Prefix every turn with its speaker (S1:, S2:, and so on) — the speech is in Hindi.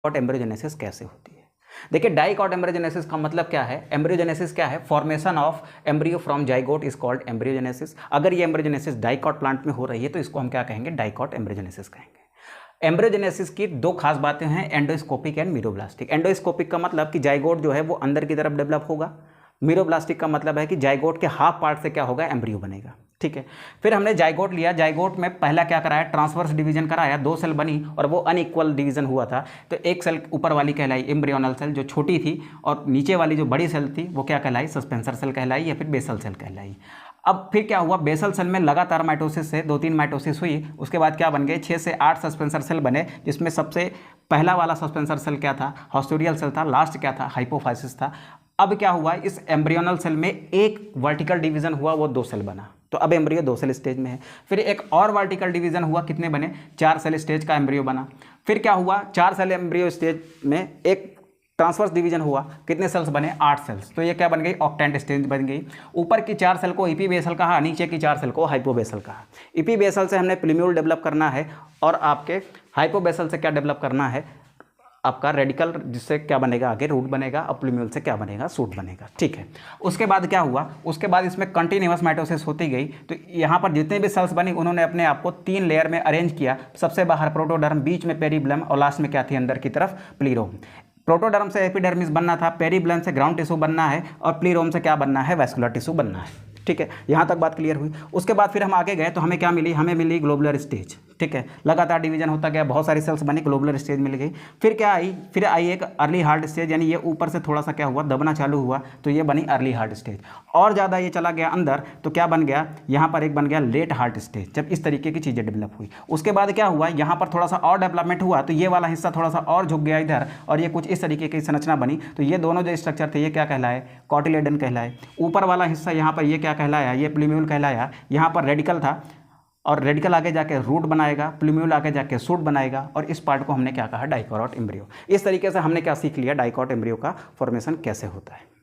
S1: डाइकॉट एम्ब्रियोजेनेसिस कैसे होती है। देखिए डाइकॉट एम्ब्रियोजेनेसिस का मतलब क्या है। एम्ब्रियोजेनेसिस क्या है, formation of embryo from zygote is called embryogenesis. अगर ये एम्ब्रियोजेनेसिस डाइकॉट प्लांट में हो रही है तो इसको हम क्या कहेंगे, डाइकॉट एम्ब्रियोजेनेसिस कहेंगे। एम्ब्रियोजेनेसिस की दो खास बातें हैं, एंडोस्कोपिक एंड मीरोब्लास्टिक। एंडोस्कोपिक का मतलब कि जाइगोट जो है वो अंदर की तरफ डेवलप होगा, मीरोब्लास्टिक का मतलब है कि जाइगोट के हाफ पार्ट से क्या होगा, एम्ब्रियो बनेगा। ठीक है, फिर हमने जाइगोट लिया, जाइगोट में पहला क्या कराया, ट्रांसवर्स डिवीजन कराया, 2 सेल बनी और वो अनइक्वल डिवीजन हुआ था। तो एक सेल ऊपर वाली कहलाई एम्ब्रियोनल सेल जो छोटी थी, और नीचे वाली जो बड़ी सेल थी वो क्या कहलाई, सस्पेंसर सेल कहलाई या फिर बेसल सेल कहलाई। अब फिर क्या हुआ, बेसल सेल में लगातार माइटोसिस से 2-3 माइटोसिस हुई, उसके बाद क्या बन गए, 6 से 8 सस्पेंसर सेल बने, जिसमें सबसे पहला वाला सस्पेंसर सेल क्या था, हॉस्टोरियल सेल था, लास्ट क्या था, हाइपोफाइसिस था। अब क्या हुआ, इस एम्ब्रियोनल सेल में एक वर्टिकल डिवीजन हुआ, वो 2 सेल बना, तो अब एम्ब्रियो 2 सेल स्टेज में है। फिर एक और वर्टिकल डिवीजन हुआ, कितने बने, 4 सेल स्टेज का एम्ब्रियो बना। फिर क्या हुआ, 4 सेल एम्ब्रियो स्टेज में एक ट्रांसवर्स डिवीजन हुआ, कितने सेल्स बने, 8 सेल्स, तो ये क्या बन गई, ऑक्टेंट स्टेज बन गई। ऊपर की 4 सेल को इपीबेसल कहा, नीचे की 4 सेल को हाइपोबेसल कहा। इपीबेसल से हमने प्लूम्यूल डेवलप करना है और आपके हाइपोबेसल से क्या डेवलप करना है, आपका रेडिकल, जिससे क्या बनेगा, आगे रूट बनेगा, और प्लूम्यूल से क्या बनेगा, सूट बनेगा। ठीक है, उसके बाद क्या हुआ, उसके बाद इसमें कंटिन्यूअस माइटोसिस होती गई। तो यहाँ पर जितने भी सेल्स बनी उन्होंने अपने आप को 3 लेयर में अरेंज किया, सबसे बाहर प्रोटोडर्म, बीच में पेरिब्लम और लास्ट में क्या थी, अंदर की तरफ प्लीरोम। प्रोटोडर्म से एपिडर्मिस बनना था, पेरिब्लम से ग्राउंड टिश्यू बनना है, और प्लीरोम से क्या बनना है, वैस्कुलर टिश्यू बनना है। ठीक है, यहाँ तक बात क्लियर हुई। उसके बाद फिर हम आगे गए तो हमें क्या मिली, हमें मिली ग्लोबुलर स्टेज। ठीक है, लगातार डिवीजन होता गया, बहुत सारी सेल्स बनी, ग्लोबुलर स्टेज मिल गई। फिर क्या आई, फिर आई एक अर्ली हार्ट स्टेज, यानी ये ऊपर से थोड़ा सा क्या हुआ, दबना चालू हुआ, तो ये बनी अर्ली हार्ट स्टेज। और ज़्यादा ये चला गया अंदर तो क्या बन गया, यहाँ पर एक बन गया लेट हार्ट स्टेज, जब इस तरीके की चीज़ें डेवलप हुई। उसके बाद क्या हुआ, यहाँ पर थोड़ा सा और डेवलपमेंट हुआ, तो ये वाला हिस्सा थोड़ा सा और झुक गया इधर, और ये कुछ इस तरीके की संरचना बनी। तो ये दोनों जो स्ट्रक्चर थे ये क्या कहलाए, कॉटिलेडन कहलाए। ऊपर वाला हिस्सा यहाँ पर ये क्या कहलाया, ये प्लूम्यूल कहलाया। यहाँ पर रेडिकल था, और रेडिकल आगे जाके रूट बनाएगा, प्लूम्यूल आगे जाके सूट बनाएगा, और इस पार्ट को हमने क्या कहा, डाइकॉट एम्ब्रियो। इस तरीके से हमने क्या सीख लिया, डाइकॉट एम्ब्रियो का फॉर्मेशन कैसे होता है।